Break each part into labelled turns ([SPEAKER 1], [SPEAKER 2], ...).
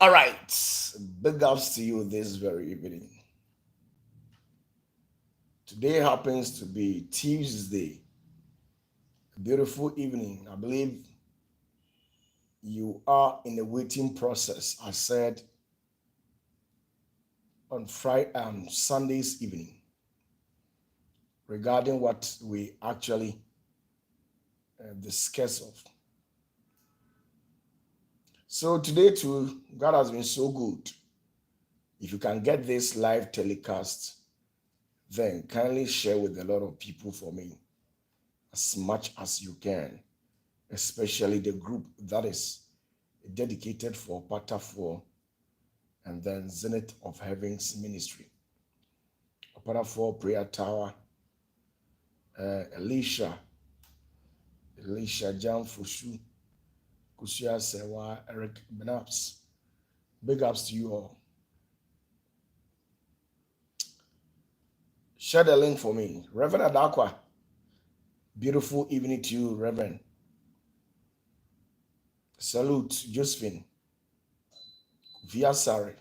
[SPEAKER 1] All right, big ups to you this very evening. Today happens to be Tuesday, a beautiful evening. I believe you are in the waiting process. I said on Friday, Sunday's evening, regarding what we actually discuss of. So today too, God has been so good. If you can get this live telecast, then kindly share with a lot of people for me as much as you can, especially the group that is dedicated for OPATAFUOR and then Zenith of Heaven's ministry. OPATAFUOR Prayer Tower, Elisha Jan Fushu, Kusia Sewa, Eric Benaps. Big ups to you all. Share the link for me. Reverend Adakwa, beautiful evening to you, Reverend. Salute, Josephine. Via Sari.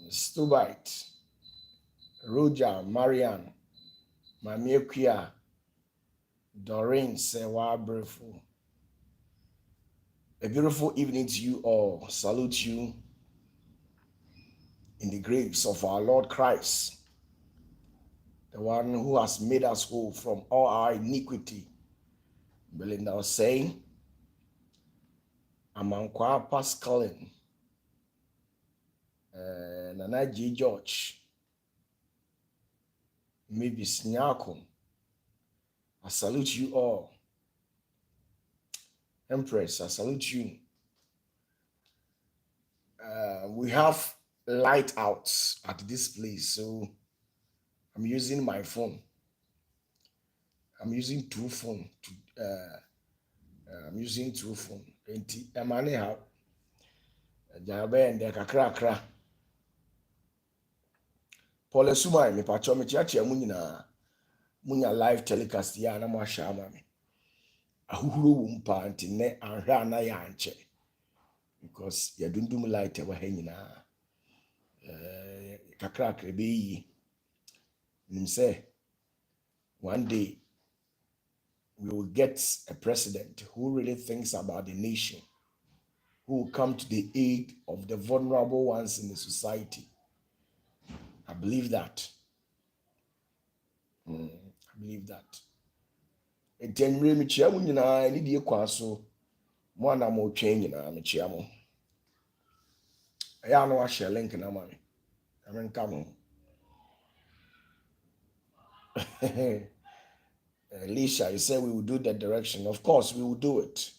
[SPEAKER 1] Stubite. Roger, Marianne, Mamie Kia, Doreen Sewa Breful. A beautiful evening to you all. Salute you in the grace of our Lord Christ, the one who has made us whole from all our iniquity. Belinda was saying, Amankwa Pascalin, Nana G. George, maybe Snyakon. I salute you all. Empress, I salute you. We have light out at this place, so I'm using my phone. I'm using two phone. I'm using two phone. Emane ha jabe ende kakra. Paul Sumai me pacho me chiachia munya live telecast ya na mo ahya ama me. Ahuhuro wo mpa nti ne anhwa na ya anche. Because ya dundum light wa ha nyina. Kakra be yi. Nim say one day we will get a president who really thinks about the nation, who will come to the aid of the vulnerable ones in the society. I believe that. I believe that. Etenre mi chia mu nyina ni die kwa so mo na mo twen nyina mi chia mo. Aya no a share link na ma me. Amenka mo. Alicia, you said we will do that direction. Of course, we will do it.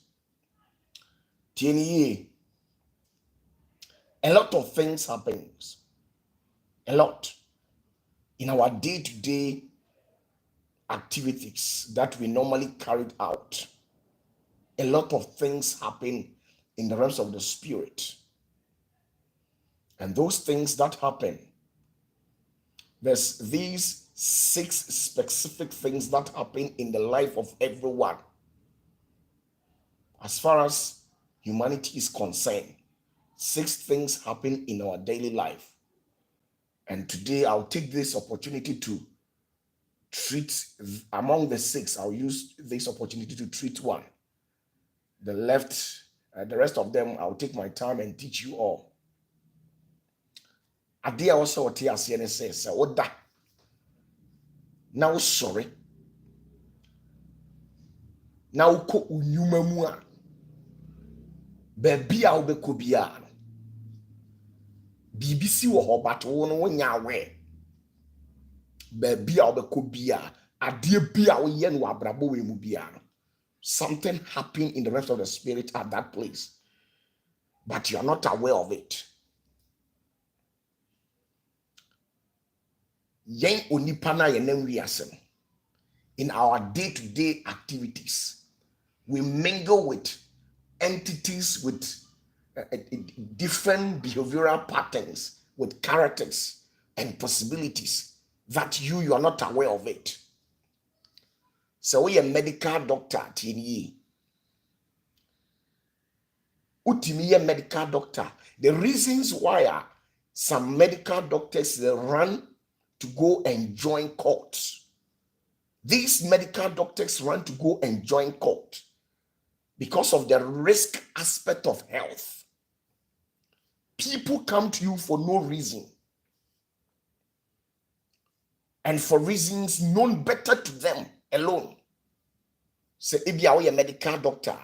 [SPEAKER 1] TNE. A lot of things happens. A lot. In our day-to-day activities that we normally carried out. A lot of things happen in the realms of the spirit. And those things that happen, there's these 6 specific things that happen in the life of everyone. As far as humanity is concerned, 6 things happen in our daily life. And today I'll take this opportunity to treat, among the 6, I'll use this opportunity to treat one. The rest of them, I'll take my time and teach you all. Adia also what he says, Oda. Now sorry. Now ko unyuma mua. Baby a wobeko bia no. BBC wo ho but wo no nya we. Baby a wobeko bia, ade bia wo ye no abrabo we mu bia no. Something happened in the rest of the spirit at that place. But you are not aware of it. Yen onipa na ye nam wiase. In our day-to-day activities, we mingle with entities with different behavioral patterns, with characters and possibilities that you are not aware of it. So we a medical doctor tini. Utimi a medical doctor. The reasons why some medical doctors they run to go and join courts. These medical doctors run to go and join court because of the risk aspect of health. People come to you for no reason and for reasons known better to them alone. Say, if you are a medical doctor,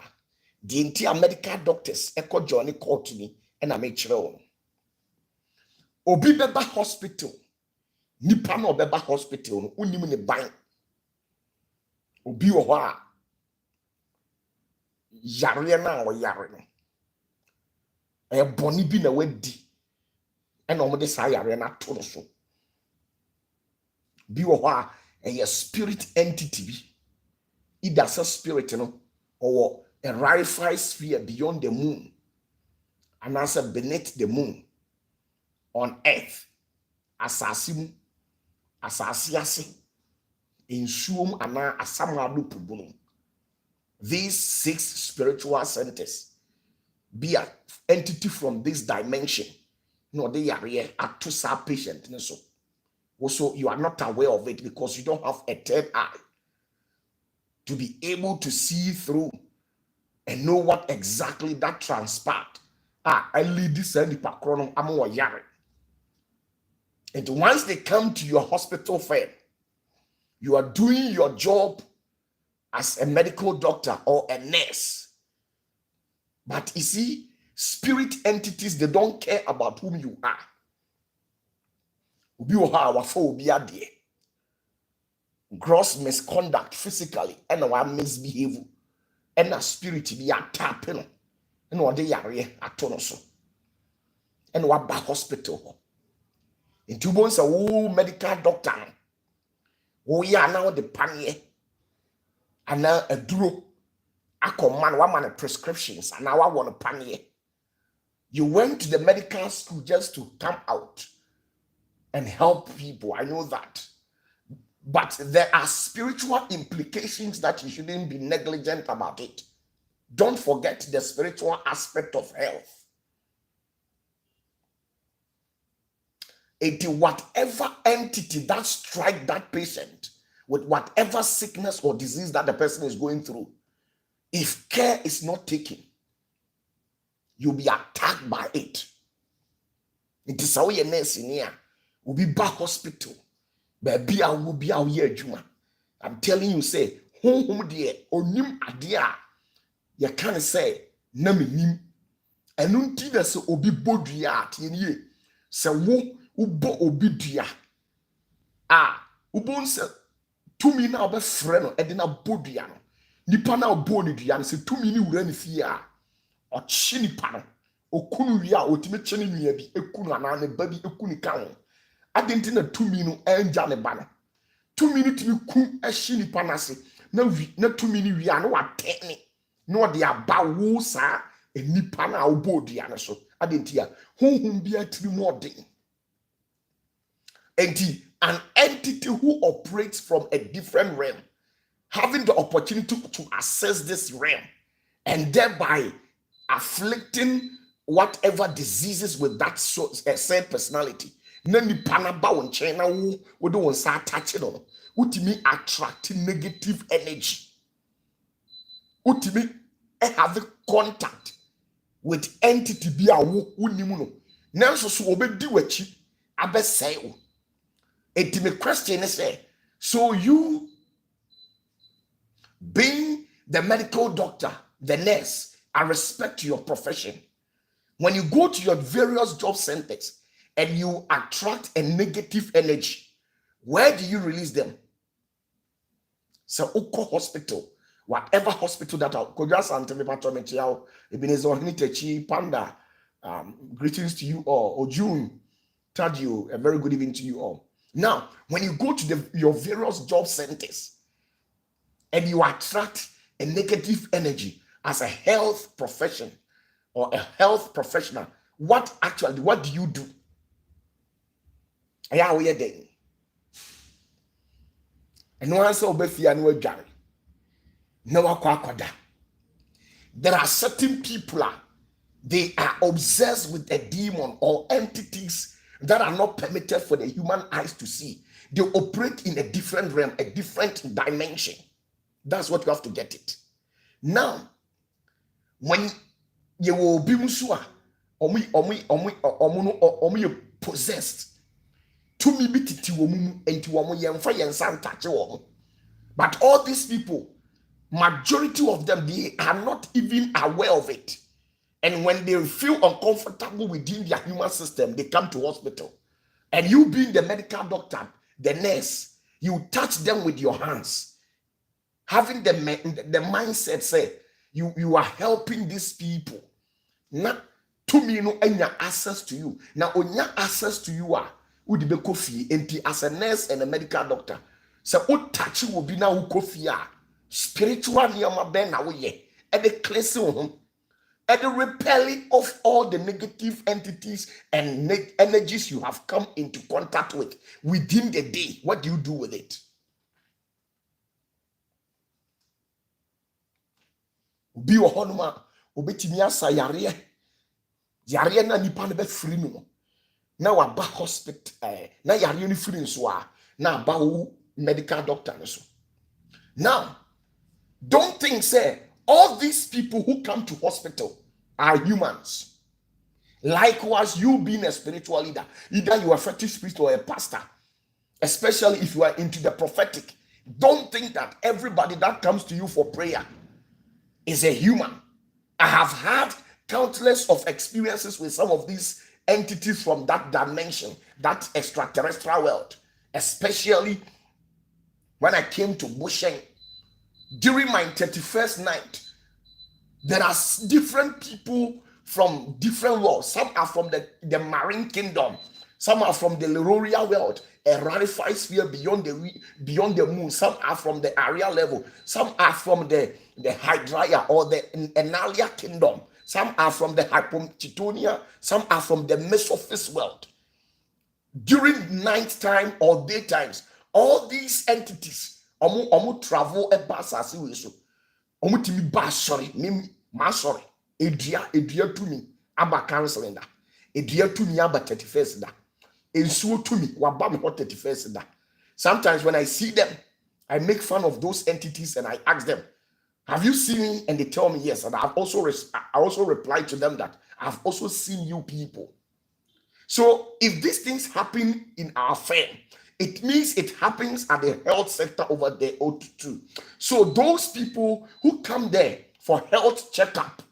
[SPEAKER 1] the entire medical doctors echo join court to me and I make sure. Obi beba hospital, nipa no beba hospital, unim ne ban. Obi oha yare na o yare no. E boni bi na wadi. E na omode sa yare na to no so. Bi oha a spirit entity bi. It does a spirit no or a rarefied sphere beyond the moon. And answer beneath the moon on earth. Assassin assassin in shum ana asamadu pubunum. These 6 spiritual centers be an entity from this dimension. No, they are here at 2 patient. So also you are not aware of it because you don't have a third eye to be able to see through and know what exactly that transpired. I lead this and the and once they come to your hospital fair, you are doing your job as a medical doctor or a nurse. But you see, spirit entities, they don't care about whom you are. Gross misconduct physically and our misbehavior and a spirit be a tapping and what they are at Tonoso and what back hospital. In 2 months, a medical doctor. We are now the panier and now a duro. I command 1 man prescriptions and now I want a panier. You went to the medical school just to come out and help people. I know that. But there are spiritual implications that you shouldn't be negligent about it. Don't forget the spiritual aspect of health. It is whatever entity that strike that patient with whatever sickness or disease that the person is going through, if care is not taken, you'll be attacked by it. It is how you nurse in here will be back hospital. Baby, I will be out here, Juma. I'm telling you, say, home dear, or nim adia. You can't say, Nami nim. And until there's obi bodia, ye. So, ubo obi dia. Ubon se, to me now be friend, and then a bodia. Nipa na boni dia, and say, to me, you run fear. Or chini pan, or kunu ya, or timid chini nebi, a kuna and baby, a kuni town. I didn't know 2 minutes and Johnny Banner. 2 minutes you cook a shilly panasi. No, not 2 minutes we are no attending. No, they are bawusa and nipana or body. So I didn't hear whom be a 3 more day. And an entity who operates from a different realm, having the opportunity to access this realm and thereby afflicting whatever diseases with that said personality. Nani panaba on China wo do won sa attach no utimi attract negative energy, utimi have contact with entity bi a wo unimu no nanso so obedi wachi abesai wo. Etime question is say, so you being the medical doctor, the nurse, I respect your profession. When you go to your various job centers and you attract a negative energy, where do you release them? So, Oko Hospital, whatever hospital that are, Panda, greetings to you all, or June, Tadio, a very good evening to you all. Now, when you go to your various job centers and you attract a negative energy as a health profession or a health professional, what do you do? And no answer obefia no adware. na wakwakwada. There are certain people, they are obsessed with a demon or entities that are not permitted for the human eyes to see. They operate in a different realm, a different dimension. That's what you have to get it. Now, when you will be musua, possessed, to me be titi womu enti womu yemfa yensan tache womu. But all these people, majority of them, they are not even aware of it. And when they feel uncomfortable within their human system, they come to hospital. And you being the medical doctor, the nurse, you touch them with your hands. Having the mindset, say, you are helping these people. Now, to me, no any access to you. Now, onya access to you are would be coffee, and as a nurse and a medical doctor. So, what touch you will be now coffee, spiritual yama ben away, and the cleansing, and the repelling of all the negative entities and energies you have come into contact with within the day. What do you do with it? Be a honoma, obetimia sayare, yare na nipa ne be free no. Na waba hospital, na yare ni free nso na ba medical doctor so. Now, don't think say all these people who come to hospital are humans. Likewise, you being a spiritual leader, either you are a fetish priest or a pastor, especially if you are into the prophetic, don't think that everybody that comes to you for prayer is a human. I have had countless of experiences with some of these entities from that dimension, that extraterrestrial world, especially when I came to Busheng during my 31st night. There are different people from different worlds. Some are from the marine kingdom. Some are from the Leroria world, a rarefied sphere beyond the moon. Some are from the area level. Some are from the Hydria or the Enalia kingdom. Some are from the Hypomchitonia. Some are from the Mesophis world. During night time or daytimes, all these entities, omu travel a basasi wesu. Omu timi ba sorry, mimi ma sorry. Edua to me aba counseling da. Edua to me aba 31st da. Ensuo to me waba me 31st da. Sometimes when I see them, I make fun of those entities and I ask them, have you seen me? And they tell me yes. And I also reply to them that I've also seen you people. So if these things happen in our firm, it means it happens at the health sector over there too. So those people who come there for health checkup,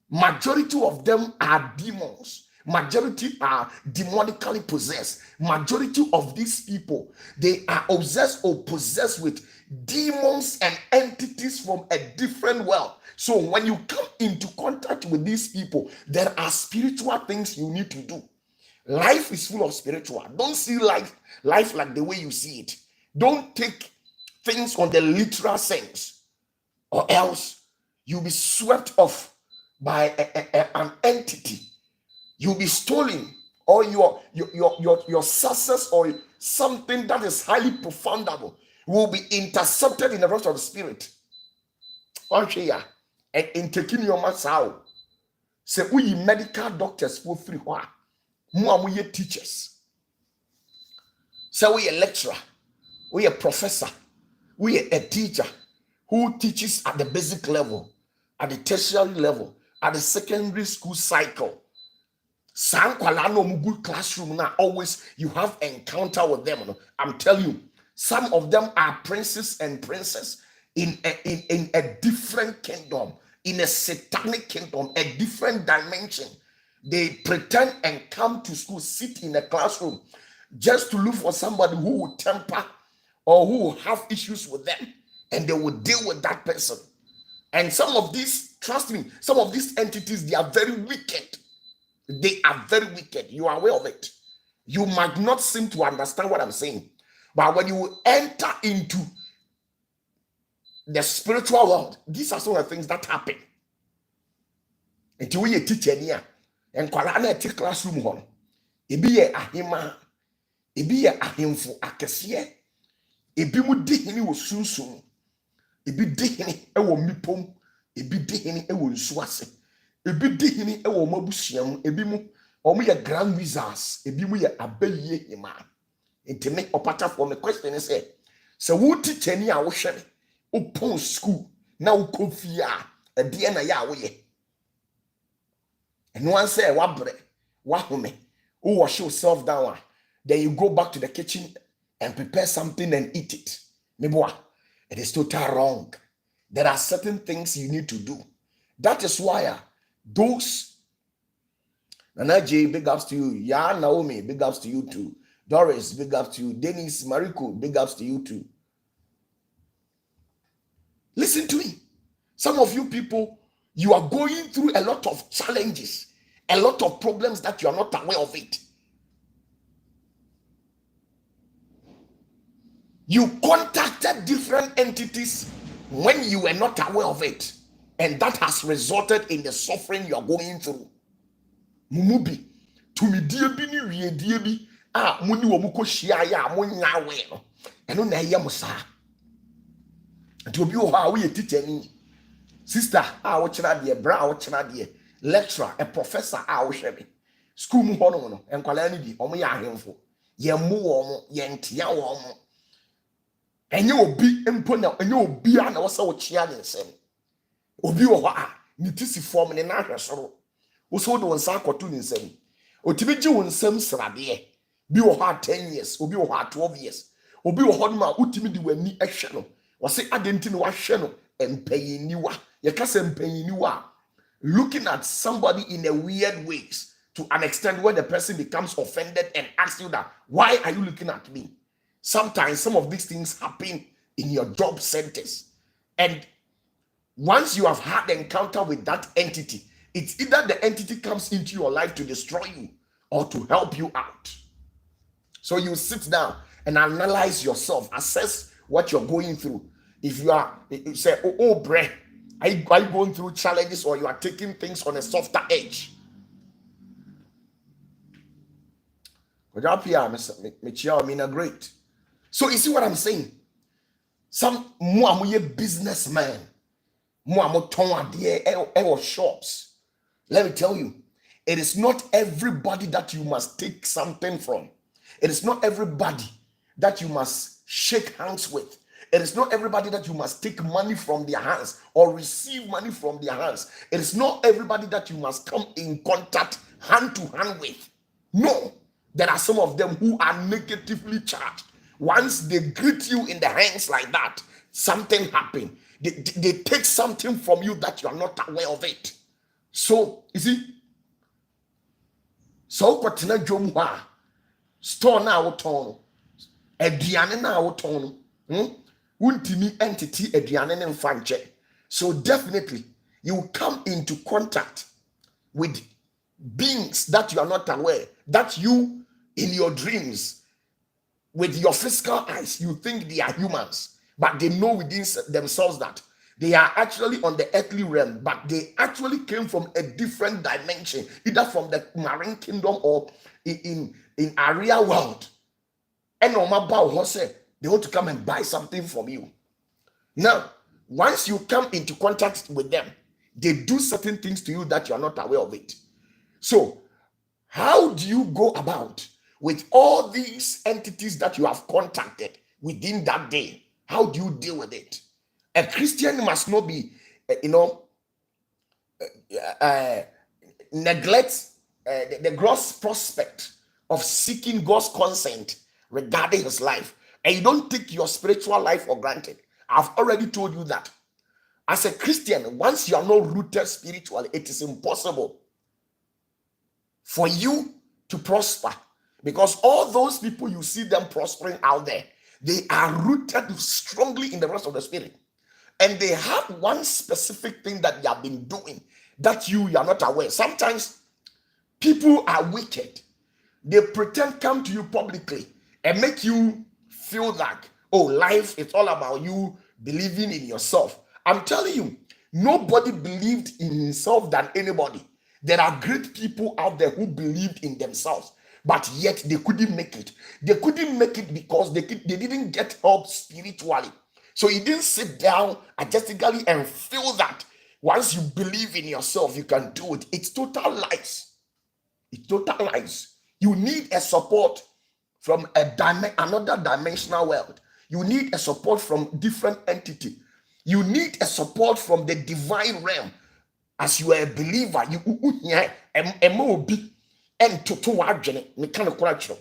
[SPEAKER 1] majority of them are demons. Majority are demonically possessed. Majority of these people, they are obsessed or possessed with demons and entities from a different world. So when you come into contact with these people, there are spiritual things you need to do. Life is full of spiritual. Don't see life like the way you see it. Don't take things on the literal sense, or else you'll be swept off by an entity. You'll be stolen, or your success or something that is highly profoundable will be intercepted in the rest of the spirit. And in taking your masao, say we medical doctors for free. We are teachers. So we are lecturer, we are professor, we are a teacher who teaches at the basic level, at the tertiary level, at the secondary school cycle. Good classroom now. Always you have encounter with them. I'm telling you, some of them are princes and princesses in a different kingdom, in a satanic kingdom, a different dimension. They pretend and come to school, sit in a classroom just to look for somebody who will temper or who will have issues with them, and they will deal with that person. And some of these, trust me, some of these entities, they are very wicked. They are very wicked. You are aware of it. You might not seem to understand what I'm saying, but when you enter into the spiritual world, these are some of the things that happen. Until we teach here. And kwalana te classroom hon ebi ye ahima ebi ye ahemfo akese ebi mu di hini wo sunsun ebi di hene ewo mipom, ebi di hene ewo nsu ase, ebi di hene ewo mabusuam, ebi mu omo ye grand wizards, ebi mu ye abaye hima. Enti me opatafoɔ me question is say wo teacher ni a wo hwɛ me upon school na wo kofi a ɛdeɛ na ya wo ye. And one say wabre wahome who wash yourself down, then you go back to the kitchen and prepare something and eat it. Meboa, it is totally wrong. There are certain things you need to do. That is why those Nana J, big ups to you. Ya Naomi, big ups to you too. Doris, big ups to you. Dennis Mariko, big ups to you too. Listen to me. Some of you people, you are going through a lot of challenges, a lot of problems that you are not aware of it. You contacted different entities when you were not aware of it, and that has resulted in the suffering you are going through. Mumubi, tumidiebi ni wiediebi, muni womuko shia ya munya we no. Eno na ye musa. Nti obi wo ha wo ye teacher ni. Sister, wo chira de, bra wo chira de, lecturer, a professor wo hwe me. School mu ho no no, enkwala ni bi, omo ye ahemfo. Ye mu wo mo, ye ntia wo mo. Enye obi empo na enye obi a na wo se wo chia ne nsem. Obi wo ho ni tisi form ne na hwesoro. Wo so do nsa akoto ne nsem. Otibi gi wo nsem srade. Bi wo ho 10 years, obi wo ho 12 years. Obi wo ho ma utimi di wani ehwe no. Wo se adenti no wa hwe no empayiniwa. Ye kase empayiniwa. Looking at somebody in a weird ways to an extent where the person becomes offended and asks you that, why are you looking at me? Sometimes some of these things happen in your job centers. And once you have had an encounter with that entity, it's either the entity comes into your life to destroy you or to help you out. So you sit down and analyze yourself, assess what you're going through. If you say, oh, bre, are you going through challenges or you are taking things on a softer edge? Great. So you see what I'm saying? Some more businessmen, more shops. Let me tell you, it is not everybody that you must take something from. It is not everybody that you must shake hands with. It is not everybody that you must take money from their hands or receive money from their hands. It is not everybody that you must come in contact hand to hand with. No, there are some of them who are negatively charged. Once they greet you in the hands like that, something happened. They take something from you that you are not aware of it. So, you see, so kwatina jomwa store na woton aduane na woton untimi entity aduane ne mfanche. So definitely you come into contact with beings that you are not aware, that you in your dreams with your physical eyes you think they are humans, but they know within themselves that they are actually on the earthly realm, but they actually came from a different dimension, either from the marine kingdom or in area world. And no matter say they want to come and buy something from you. Now, once you come into contact with them, they do certain things to you that you are not aware of it. So, how do you go about with all these entities that you have contacted within that day? How do you deal with it? A Christian must not be, neglect the gross prospect of seeking God's consent regarding his life. And you don't take your spiritual life for granted. I've already told you that. As a Christian, once you are not rooted spiritually, it is impossible for you to prosper. Because all those people you see them prospering out there, they are rooted strongly in the rest of the spirit. And they have one specific thing that they have been doing that you are not aware. Sometimes people are wicked. They pretend come to you publicly and make you feel like, oh, life is all about you believing in yourself. I'm telling you, nobody believed in himself than anybody. There are great people out there who believed in themselves, but yet they couldn't make it. They couldn't make it because they didn't get help spiritually. So he didn't sit down majestically and feel that once you believe in yourself, you can do it. It's total lies. It's total lies. You need a support from another dimensional world. You need a support from different entity. You need a support from the divine realm. As you are a believer, you emobi and to wadwene me kan korakiro.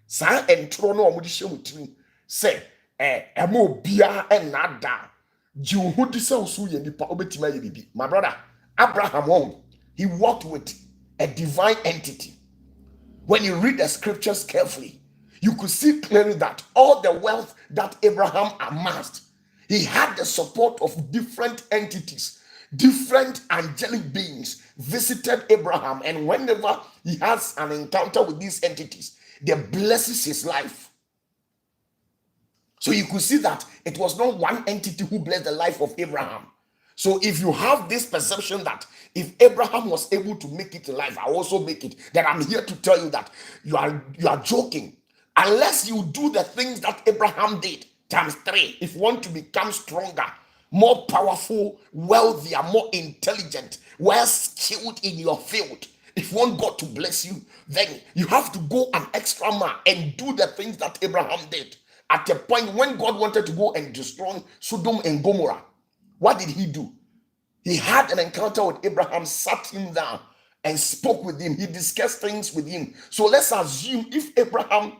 [SPEAKER 1] Sa entro no omudi hyemutimi say emobia and nada. Jiw hu di se usu ye nipa obetima ye bibi. My brother, Abraham, he walked with a divine entity. When you read the scriptures carefully, you could see clearly that all the wealth that Abraham amassed, he had the support of different entities, different angelic beings visited Abraham. And whenever he has an encounter with these entities, they blesses his life. So you could see that it was not one entity who blessed the life of Abraham. So if you have this perception that if Abraham was able to make it in life, I also make it, then I'm here to tell you that you are joking. Unless you do the things that Abraham did, times 3, if you want to become stronger, more powerful, wealthier, more intelligent, well skilled in your field, if you want God to bless you, then you have to go an extra mile and do the things that Abraham did. At a point when God wanted to go and destroy Sodom and Gomorrah, what did he do? He had an encounter with Abraham, sat him down and spoke with him. He discussed things with him. So let's assume if Abraham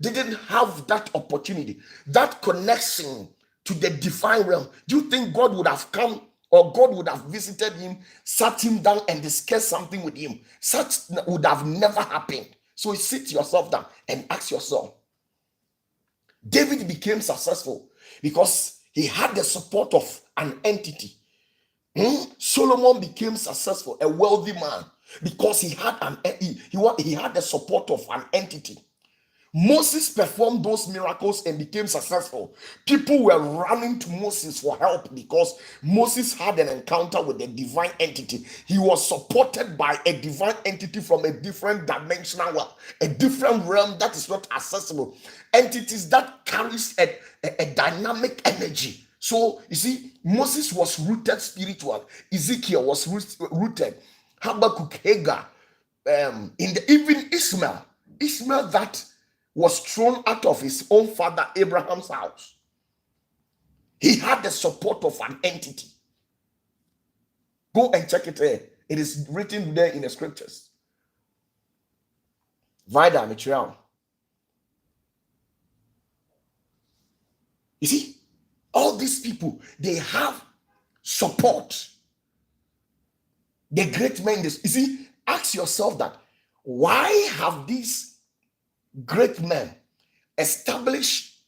[SPEAKER 1] didn't have that opportunity, that connection to the divine realm, do you think God would have come or God would have visited him, sat him down and discussed something with him? Such would have never happened. So sit yourself down and ask yourself. David became successful because he had the support of an entity. Solomon became successful, a wealthy man, because he had he had the support of an entity. Moses performed those miracles and became successful. People were running to Moses for help because Moses had an encounter with a divine entity. He was supported by a divine entity from a different dimensional world, a different realm that is not accessible. Entities that carries a dynamic energy. So you see, Moses was rooted spiritual. Ezekiel was rooted. Habakkuk, Hagar, even Ishmael that was thrown out of his own father Abraham's house. He had the support of an entity. Go and check it there. It is written there in the scriptures. Vida material. You see, all these people, they have support. The great men, you see, ask yourself that, why have these great men establish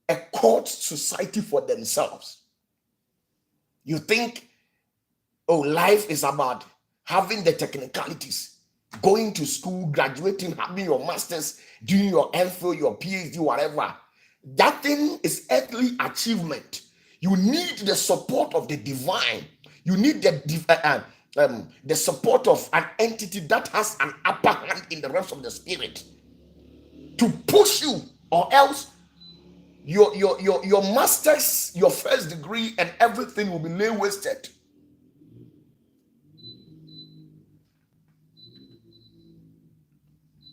[SPEAKER 1] a court society for themselves? You think, oh, life is about having the technicalities, going to school, graduating, having your master's, doing your MPhil, your PhD, whatever. That thing is earthly achievement. You need the support of the divine. You need the support of an entity that has an upper hand in the realms of the spirit to push you, or else your master's, your first degree, and everything will be laid wasted.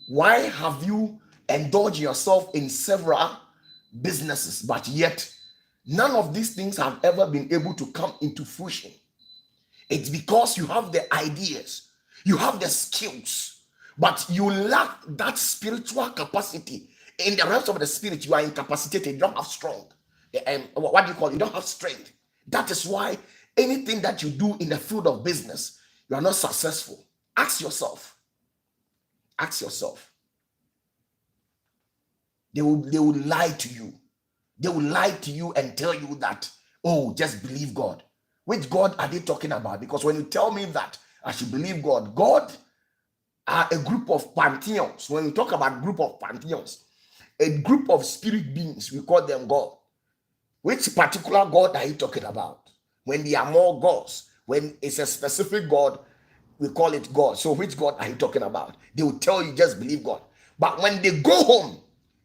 [SPEAKER 1] Why have you indulged yourself in several businesses, but yet none of these things have ever been able to come into fruition? It's because you have the ideas, you have the skills, but you lack that spiritual capacity. In the realms of the spirit, you are incapacitated. You don't have strength. What do you call it? You don't have strength. That is why anything that you do in the field of business, you are not successful. Ask yourself. Ask yourself. They will lie to you. They will lie to you and tell you that, oh, just believe God. Which God are they talking about? Because when you tell me that I should believe God, God are a group of pantheons. When we talk about group of pantheons, a group of spirit beings, we call them God. Which particular God are you talking about? When there are more gods, when it's a specific God, we call it God. So which God are you talking about? They will tell you just believe God. But when they go home,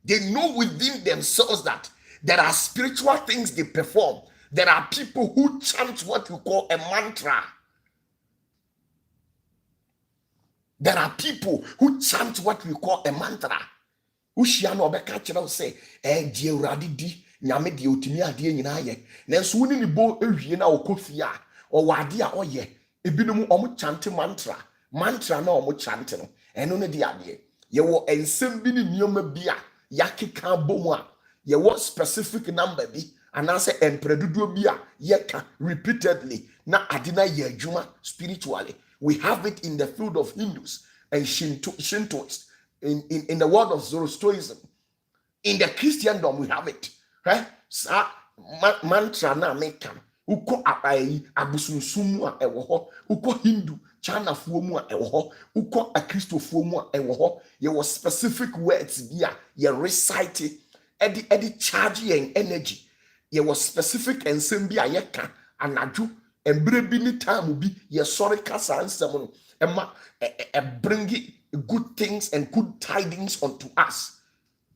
[SPEAKER 1] they know within themselves that There are spiritual things they perform. There are people who chant what we call a mantra. There are people who chant what we call a mantra. Ushia no beka kyerɛ say die urade di nyame de otumi ade nyina ye. Nanso woni ni bo ewie na okofie a ɔwɔ ade a ɔyɛ. Ebinom ɔmo chant mantra. Mantra na ɔmo chant no. Ɛno ne de ade. Ye wo ensem bi ni nneɛma bi a yakeka bomu a ye wo specific number bi anase empreduduo bi a yeka repeatedly na ade na ye adwuma spiritually. We have it in the field of Hindus and Shintoists, in the world of Zoroastrianism. In the Christendom, we have it. Right? Mantra na mekan. Uko abusunsumu a ewo ho. Uko Hindu, China fuomu a ewo ho. Uko a Christo fuomu a ewo ho. Ye was specific words via ye recite edi charge yen energy. Ye was specific and sembia yeka anaju. Embre bi ni time bi ye sorry kasa ansem no emma bring good things and good tidings unto us.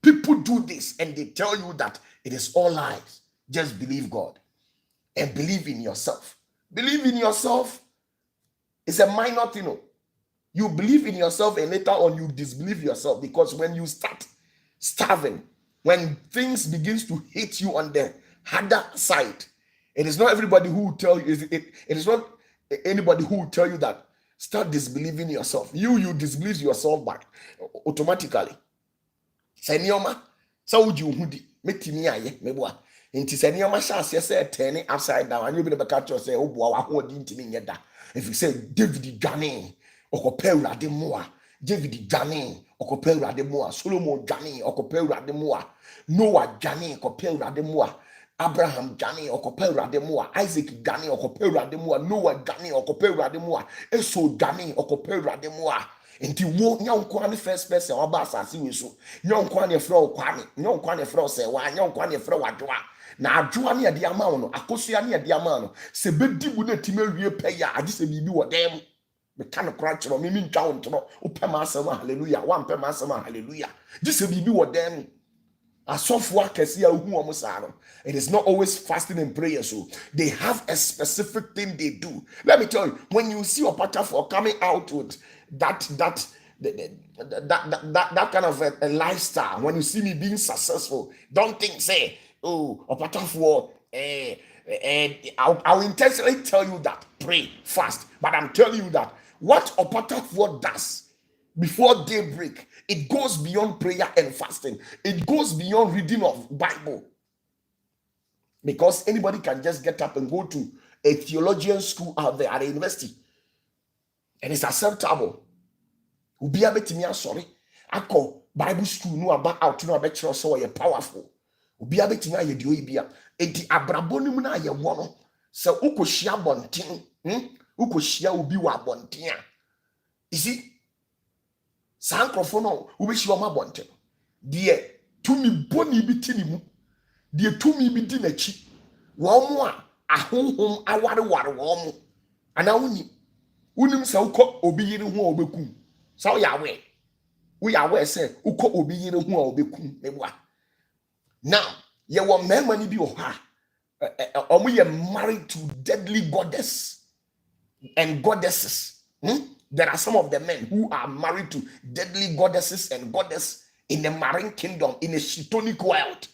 [SPEAKER 1] People do this and they tell you that it is all lies. Just believe God and believe in yourself. Believe in yourself is a minor thing. You believe in yourself and later on you disbelieve yourself, because when you start starving, when things begins to hit you on the harder side, it is not everybody who will tell you, it is not anybody who will tell you that start disbelieving yourself. You disbelieve yourself back automatically. Senioma, so would you hudi, metimi aye, meboa. Inti senioma shas say turning upside down, and you be the catch say, oh, boy, what didn't mean yet. If you say David Gani, or Copera de Moa, David Gani, or Copera de Moa, Solomon Gani, or Copera de Moa, Noah Gani, Copera de Moa. Abraham Gani okopera de moa, Isaac Gani okopera de moa, Noah Gani okopera de moa, Esau Gani okopera de moa. Enti wo nyankwa ne first person oba asase we so. Nyankwa ne frɛ kwani, nyankwa ne frɛ se wa, nyankwa ne frɛ wadwoa. Na adwoa ne de ama wo no, akosua ne de ama no. Se bedi bu na time wie pɛ ya, ade se bibi wo dem. Me kan kra kyerɛ me ntwa wo ntro. Wo pɛ ma asɛm hallelujah, wa mpɛ ma asɛm hallelujah. Ade se bibi wo dem. It is not always fasting and prayer, so they have a specific thing they do. Let me tell you, when you see OPATAFUOR coming out with that kind of a lifestyle, when you see me being successful, don't think say, oh, OPATAFUOR, I'll intentionally tell you that pray, fast, but I'm telling you that what OPATAFUOR does before daybreak, it goes beyond prayer and fasting. It goes beyond reading of Bible. Because anybody can just get up and go to a theologian school out there at a university. And it's acceptable. Ubi abetimia sorry. Ako Bible school no about out no about so you're powerful. Ubi abetimia ye dio ibia. Enti abraboni mu na ye wono. Se ukoshia bonten, ukoshia ubi wa bonten. You see? Sankrofo no ubeshi o mabonte de tumi boni bi tinimu de tumi bi di nachi wo mo a ahonhom aware wo mo ana unim sa ukọ obi yiri ho a obekum sa wo yawe say ukọ obi yiri ho a obekum mebua. Now ye wo mema ni bi o ha omo ye married to deadly goddess and goddesses. There are some of the men who are married to deadly goddesses and goddess in the marine kingdom, in a Chthonic world,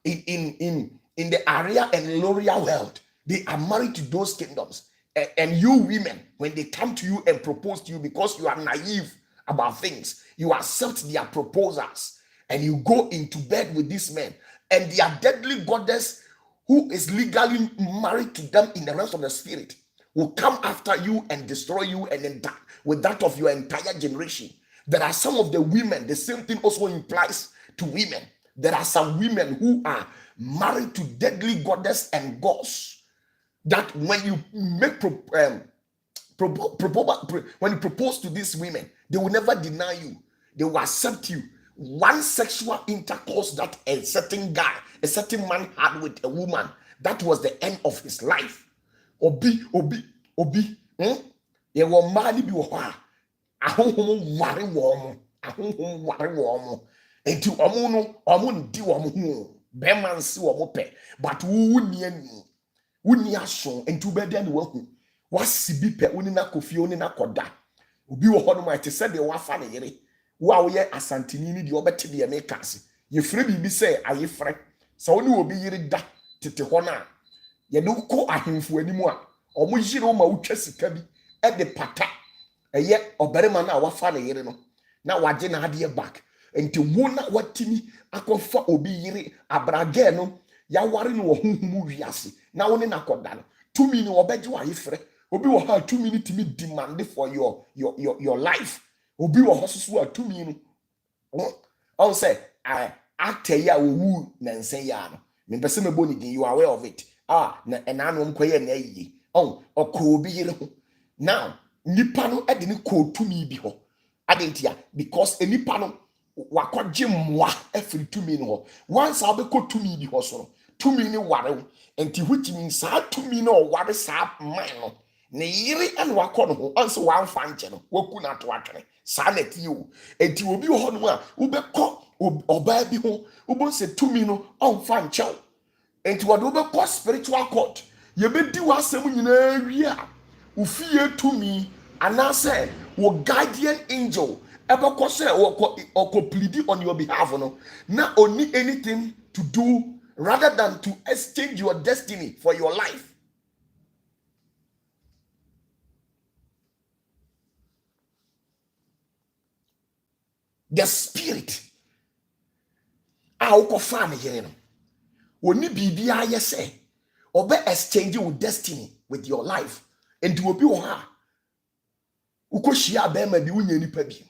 [SPEAKER 1] in the Aria and Loria world. They are married to those kingdoms. And you women, when they come to you and propose to you because you are naive about things, you accept their proposals and you go into bed with these men. And their deadly goddess, who is legally married to them in the realms of the spirit, will come after you and destroy you and then with that of your entire generation. There are some of the women, the same thing also implies to women. There are some women who are married to deadly goddess and gods that when you make when you propose to these women, they will never deny you. They will accept you. One sexual intercourse that a certain guy, a certain man had with a woman, that was the end of his life. Obi. Ye wo mani bi wo ha. Ahonhom ware wo mo. Ahonhom ware wo mo. Enti omo no, omo ndi wo mo hu. bemansi wo mope but wuni ani wuni aso enti ubede ne wahu wasibi pe woni na kofie woni na koda obi wo ho no ma te se de wafa ne yere wo a wo ye asantini ni de obete de me kase ye fre bibi se ayefre se woni obi yere da tete ho na ye de ko ahemfo animu a omo yire wo ma wutwa sika bi e de pata eye obarema na wafa ne yere no na waje na ade back enti wo na watimi akofa obi yire abrage no ya ware no wo huhumu wiase na woni na koda no tumi ni obeje wa yefre obi wo ha tumi ni timi demand for your life obi wo hososo a tumi no on say actor ya wo na nsen ya no me pese me boni din you are aware of it na enano mkoye na yi okọ obi yire ho now nipa no e de ne ko tumi bi ho adentia because enipa no wakọgye mwa efiri tumi no ho once abekọ tumi bi ho so no tumi ni ware enti which means sa tumi no ware sa man no ne yiri ene wakọ no ho once wan fa nche no waku na to atwene sa na ti o enti obi ho no a ubekọ oba bi ho ubo se tumi no on fa nche enti wode ubekọ spiritual court ye bedi wasem nyina wi a ufie tumi anase wo guardian angel ebeko say oko plead on your behalf no na only anything to do rather than to exchange your destiny for your life. The spirit oko fa me yere no oni bibia ye say obe exchange your destiny with your life and obi wo ha ukohia abema bi unya nipa bi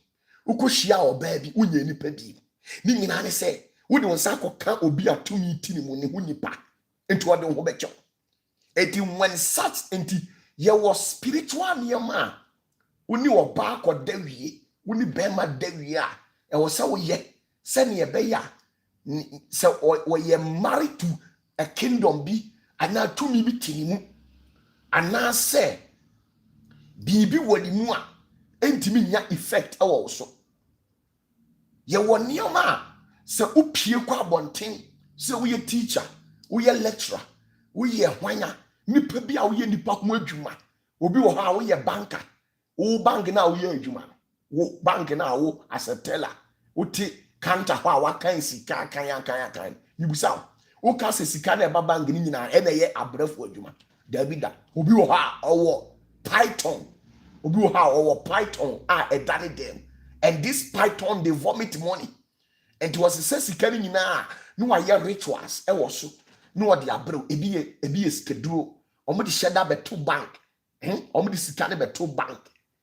[SPEAKER 1] ukohia oba bi unya nipa bi ni nyina ne se wo de wonsa koka obi atumi tini mu ne hu nipa enti wo de ho becho eti when such enti ye was spiritual niema uni oba akoda wie uni bema da wie a e wo se wo ye se ne be ya se wo ye married to a kingdom bi ana tumi bi tini mu ana se bibi wodi mu a entimi nya effect ewo so ye woni oma se upie kwa bonten se wo ye teacher wo ye lecturer wo ye hwanya nipa bi a wo ye nipa ho adwuma obi wo ha wo ye banker wo bank na wo ye adwuma wo bank na wo as a teller wo ti counter ho a wakan sika kan yibusa wo ka se sika na eba bank ni nyina e na ye abrafo adwuma Davida obi wo ha owo python obi wo ha owo python edane dem and this python they vomit money and it was a sika ni nyina no wa ye rituals e wo so no de abrɛ ebi skeduro omo de sheda beto bank omo de sika ne beto bank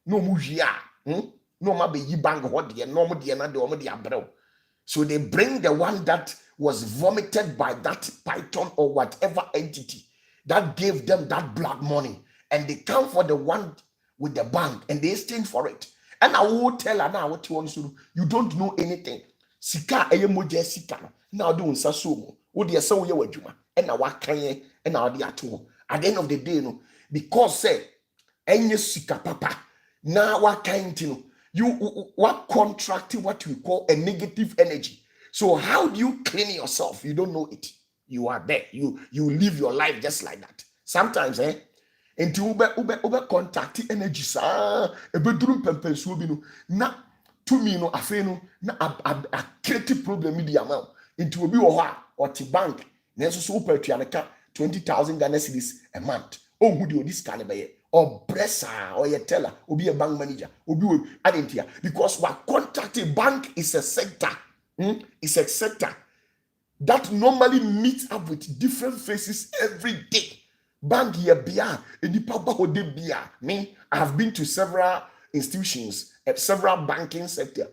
[SPEAKER 1] no mu hia no ma be yi bank ho de no omo de na de omo de abrɛ so they bring the one that was vomited by that python or whatever entity that gave them that black money and they come for the one with the bank and they exchange for it and I will tell her now what you want to do you don't know anything sika eyemoje sika now do unsa so mo wo de say wo ye wadwuma and na wakan and na de ato at the end of the day no because say enye sika papa na wakan ti no you what contracting what we call a negative energy. So how do you clean yourself? You don't know it. You are there. You live your life just like that. Sometimes until ube contact energy sa ebeduru pempensuo bi no na to me no afi no na a creative problem di amount into obi wo ha or ti bank na so so opatuaneka 20,000 Ghana cedis a month who do this kind of or bresser or your teller or be a bank manager or be identity because what contracting bank is a sector. It's a sector that normally meets up with different faces every day. Bank here bia enipa ba hode bia me I have been to several institutions at several banking sector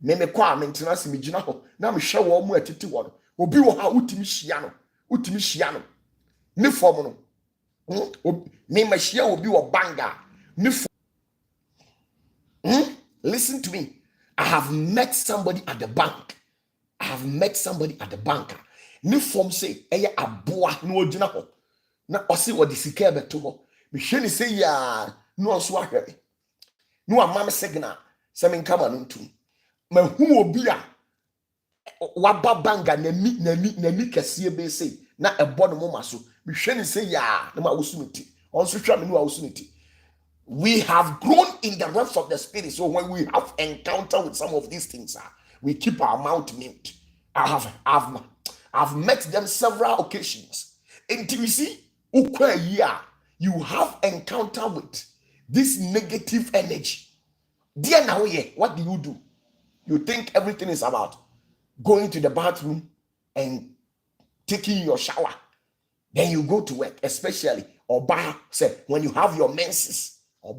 [SPEAKER 1] me kwa maintenance me gina ho na me hwe wo mu atete wo obi wo ha utimi hia no ne form no me ma hia obi wo banga ne listen to me. I have met somebody at the bank. Ne form say eye aboa na ogina ho na osi wo de sika beto ho me hwe ni say ya no so ahwe no amam signal se me nkama no ntum ma hu obi a wababanga nani kesiye be say na ebo no moma so me hwe ni say ya na ma wosumiti onso hwa me no wosumiti. We have grown in the realms of the spirit, so when we have encounter with some of these things, we keep our mouth mute. I've met them several occasions. And you see, you have encounter with this negative energy. Dear now, what do? You think everything is about going to the bathroom and taking your shower. Then you go to work, especially or say when you have your menses or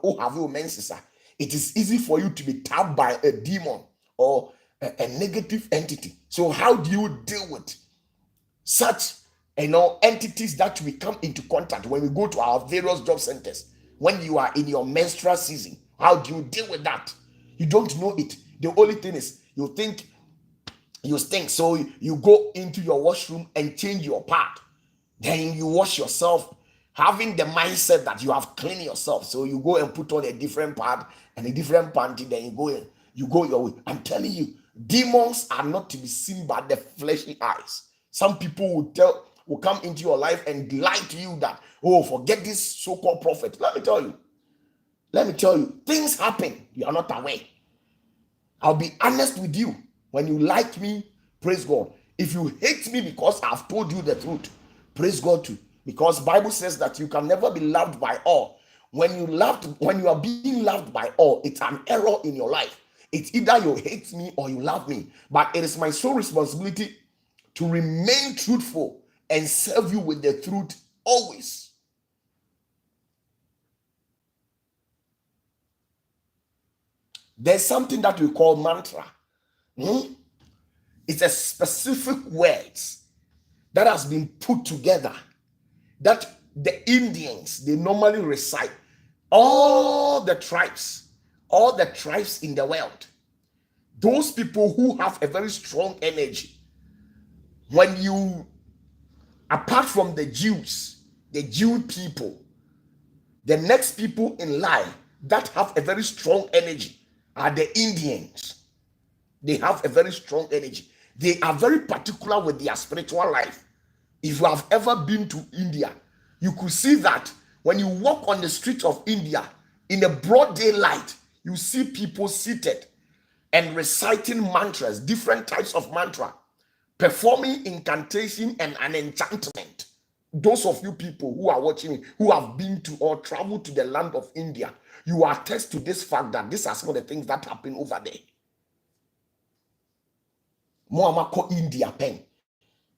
[SPEAKER 1] who have your menses. It is easy for you to be tapped by a demon or a negative entity. So how do you deal with such entities that we come into contact when we go to our various job centers? When you are in your menstrual season, how do you deal with that? You don't know it. The only thing is you think you stink, so you go into your washroom and change your pad. Then you wash yourself, having the mindset that you have cleaned yourself. So you go and put on a different pad and a different panty. Then you go your way. I'm telling you, demons are not to be seen by the fleshy eyes. Some people will come into your life and lie to you that, oh, forget this so-called prophet. Let me tell you, things happen. You are not aware. I'll be honest with you. When you like me, praise God. If you hate me because I've told you the truth, praise God too. Because Bible says that you can never be loved by all. When you are being loved by all, it's an error in your life. It's either you hate me or you love me. But it is my sole responsibility to remain truthful and serve you with the truth always. There's something that we call mantra. It's a specific words that has been put together that the Indians, they normally recite. All the tribes in the world, those people who have a very strong energy, apart from the Jews, the Jew people, the next people in line that have a very strong energy are the Indians. They have a very strong energy. They are very particular with their spiritual life. If you have ever been to India, you could see that when you walk on the street of India in a broad daylight, you see people seated and reciting mantras, different types of mantra, performing incantation and an enchantment. Those of you people who are watching me, who have been to or traveled to the land of India, you attest to this fact that these are some of the things that happen over there. Moamako India pen.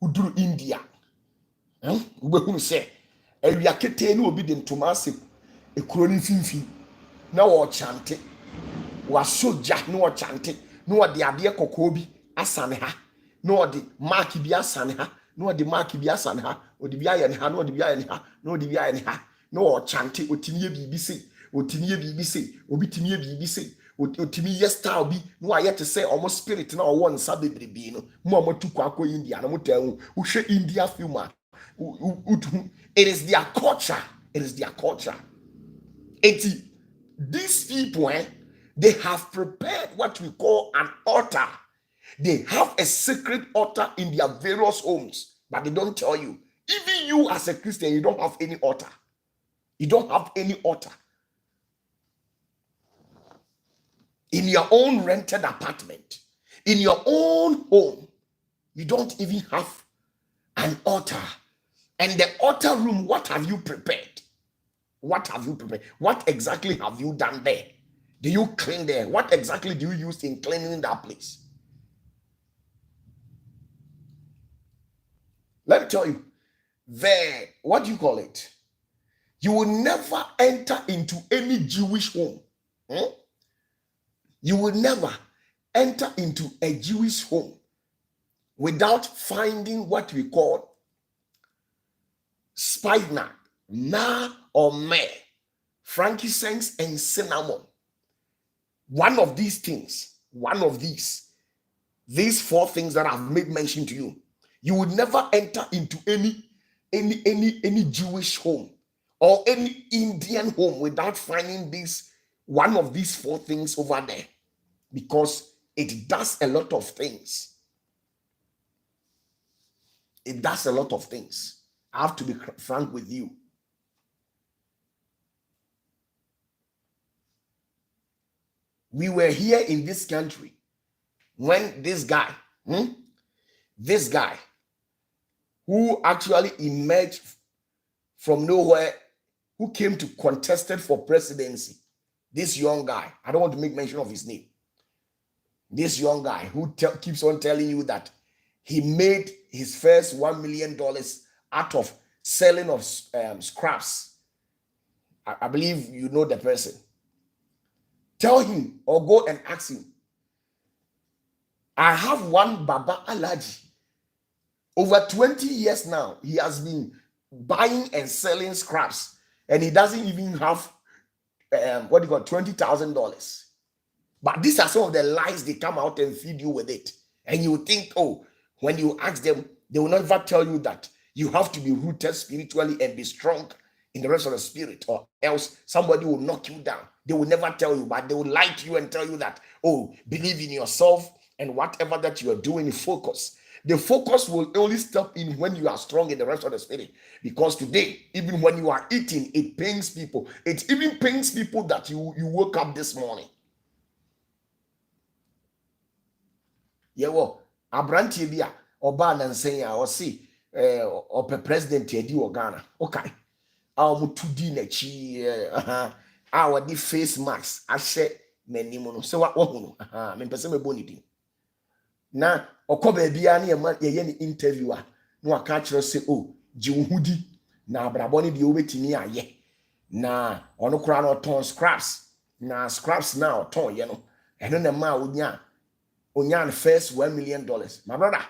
[SPEAKER 1] Uduru India. Who say, Area Kete no be the Tomasi, a crony finfi. Now or chante. Was so jack no chante. No the idea kokobi asanha. No the marki bia sanha. No the marki bia sanha. Or the bia and ha. No the bia and ha. No the bia and ha. No chante. Otinie BBC. Otinie BBC. Obitimie BBC. Otimi yesta bi no ayet to say almost spirit na one sabe bebre no mo amatu kwako India na motahu uhwe India film. It is their culture. These people, they have prepared what we call an altar. They have a sacred altar in their various homes, but they don't tell you. Even you as a Christian, you don't have any altar. You don't have any altar. In your own rented apartment, in your own home, you don't even have an altar. And the altar room, what have you prepared? What exactly have you done there? Do you clean there? What exactly do you use in cleaning that place? Let me tell you, what do you call it? You will never enter into any Jewish home. You will never enter into a Jewish home without finding what we call spikenard, myrrh or myrrh, frankincense and cinnamon. One of these things, these four things that I've made mention to you, you would never enter into any Jewish home or any Indian home without finding one of these four things over there, because it does a lot of things. It does a lot of things. I have to be frank with you. We were here in this country when this guy who actually emerged from nowhere, who came to contested for presidency, this young guy, I don't want to make mention of his name, this young guy who keeps on telling you that he made his first $1 million out of selling of scraps. I believe you know the person. Tell him or go and ask him. I have one Baba Alaji. Over 20 years now, he has been buying and selling scraps, and he doesn't even have $20,000. But these are some of the lies they come out and feed you with it. And you think, oh, when you ask them, they will never tell you that you have to be rooted spiritually and be strong in the rest of the spirit, or else somebody will knock you down. They will never tell you, but they will lie to you and tell you that, oh, believe in yourself and whatever that you are doing, focus. The focus will only step in when you are strong in the rest of the spirit. Because today, even when you are eating, it pains people. It even pains people that you woke up this morning. Yeah, well, Abranti Bia, Oban and saying, or see, or president Teddy or Ghana. Okay. Our mutudi nechi, our di face mask. I said, many mono. So what one? Me person me bonity. Na okobe bia na ye interviewer. No aka kire say, oh, jiwhudi na abraboni de obetimi aye. Na ono kura no ton scraps. Na scraps na oton ye no. Eno na ma onya first $1 million. My brother,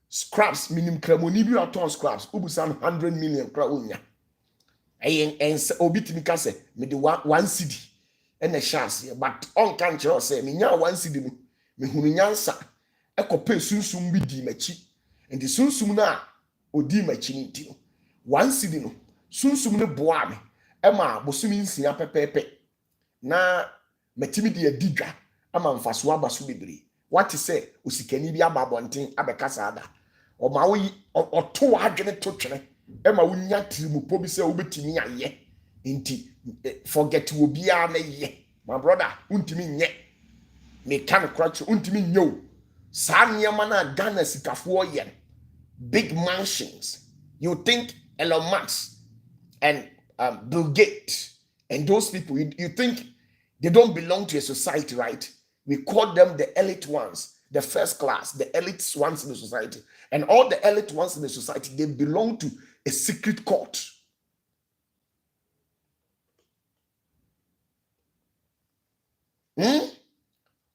[SPEAKER 1] scraps minim kramoni bi oton scraps. Ubusan 100 million kra onya. And obitimi ka say me de one cedi and a chance, but on kan kire say me nya one cedi no me hunu nyansa ekope sunsum bi di machi, and the sunsum na odi machi ni ti no one cedi no sunsum ne boa me e ma bosumi nsia pepepe na matimi de adigwa ama mfaso abaso bebre. What is say osikani bi ababonten abekasa ada o ma wo oto adwene to twene e ma wonya tirimupo bi se obetimi aye nti forget wo bia na ye. My brother, untimi nye me kan crutch untimi nyo sa nyama na Ghana sikafo ye big mansions. You think Elon Musk and Bill Gates and those people, you think they don't belong to a society, right? We call them the elite ones, the first class, the elite ones in the society. And all the elite ones in the society, they belong to a secret court.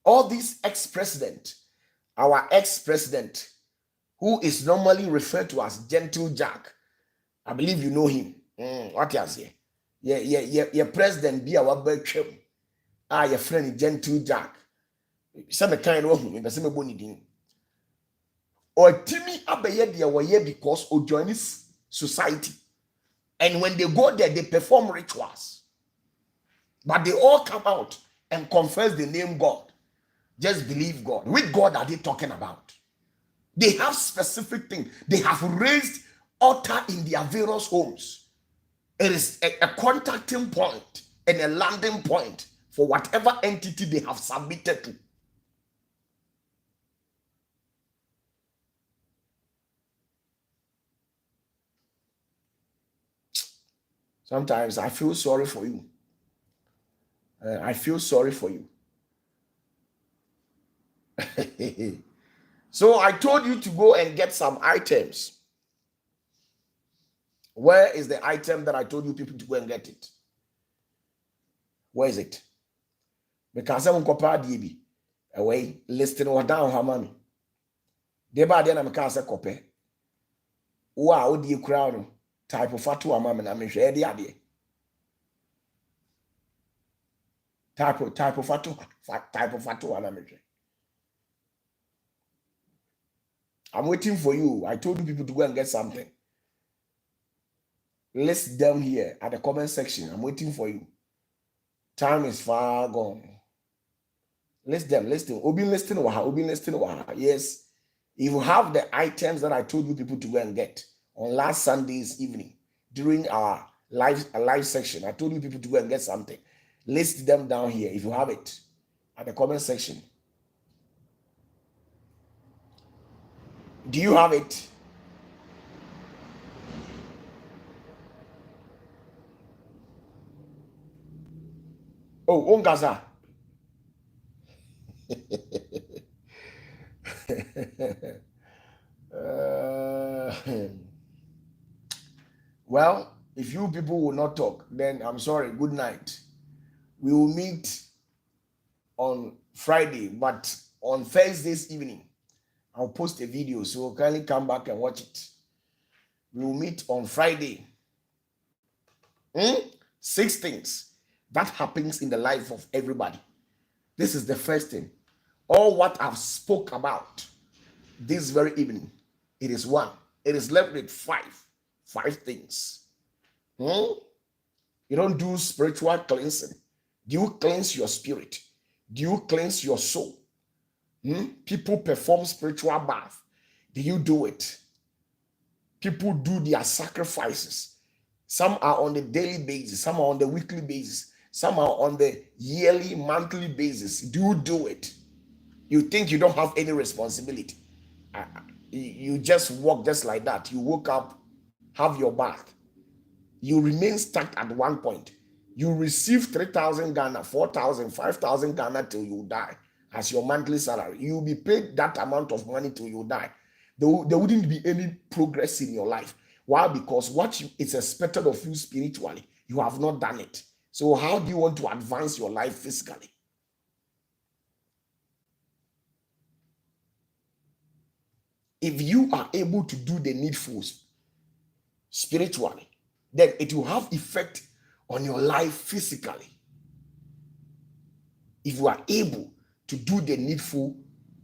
[SPEAKER 1] All these ex-president, our ex-president, who is normally referred to as Gentle Jack, I believe you know him. What you say? Yeah, president be our birthday. Your friend Gentle Jack. Some kind of who in same boni din. Or Timmy Abeye dia waye because o join this society. And when they go there, they perform rituals. But they all come out and confess the name God. Just believe God. Which God are they talking about? They have specific things. They have raised altar in their various homes. It is a contacting point and a landing point for whatever entity they have submitted to. Sometimes I feel sorry for you. I feel sorry for you. So I told you to go and get some items. Where is the item that I told you people to go and get it? Where is it? Because I'm going to away listing or down how money. Deba then I'm cancer copy. Wow, the crown type of fatu amam and I'm sure the idea. Type of fatu and I'm sure. I'm waiting for you. I told you people to go and get something. List them here at the comment section. I'm waiting for you. Time is far gone. List them. Obi listing. Yes. If you have the items that I told you people to go and get on last Sunday's evening during our live section, I told you people to go and get something. List them down here if you have it at the comment section. Do you have it? Oh, Ongaza. Well, if you people will not talk, then I'm sorry. Good night. We will meet on Friday, but on Thursday's evening, I'll post a video, so kindly come back and watch it. We will meet on Friday. 6 things that happens in the life of everybody. This is the first thing. All what I've spoke about this very evening, it is 1. It is left with 5 things. You don't do spiritual cleansing. Do you cleanse your spirit? Do you cleanse your soul? People perform spiritual bath. Do you do it? People do their sacrifices. Some are on the daily basis, some are on the weekly basis, some are on the yearly, monthly basis. Do you do it? You think you don't have any responsibility. You just walk just like that. You woke up, have your bath. You remain stuck at one point. You receive 3,000 Ghana, 4,000, 5,000 Ghana till you die as your monthly salary. You will be paid that amount of money till you die. There wouldn't be any progress in your life. Why? Because what is expected of you spiritually, you have not done it. So how do you want to advance your life physically? If you are able to do the needful spiritually, then it will have effect on your life physically. If you are able to do the needful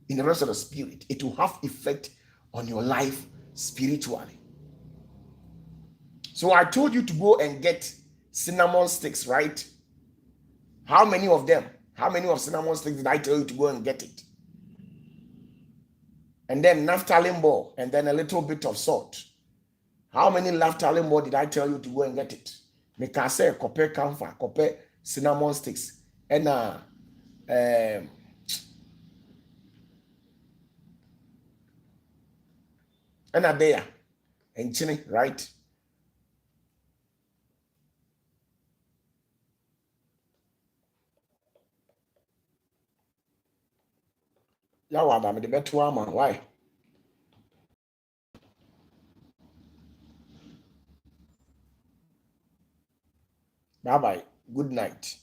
[SPEAKER 1] in the rest of the spirit, it will have effect on your life spiritually. So I told you to go and get cinnamon sticks, right? How many of them? How many of cinnamon sticks did I tell you to go and get it? And then naphthalene ball, and then a little bit of salt. How many naphthalene ball did I tell you to go and get it? Make I say copper camphor, copper cinnamon sticks, and there, and chini, right? Yawa, I'm the better one. Why? Bye bye. Good night.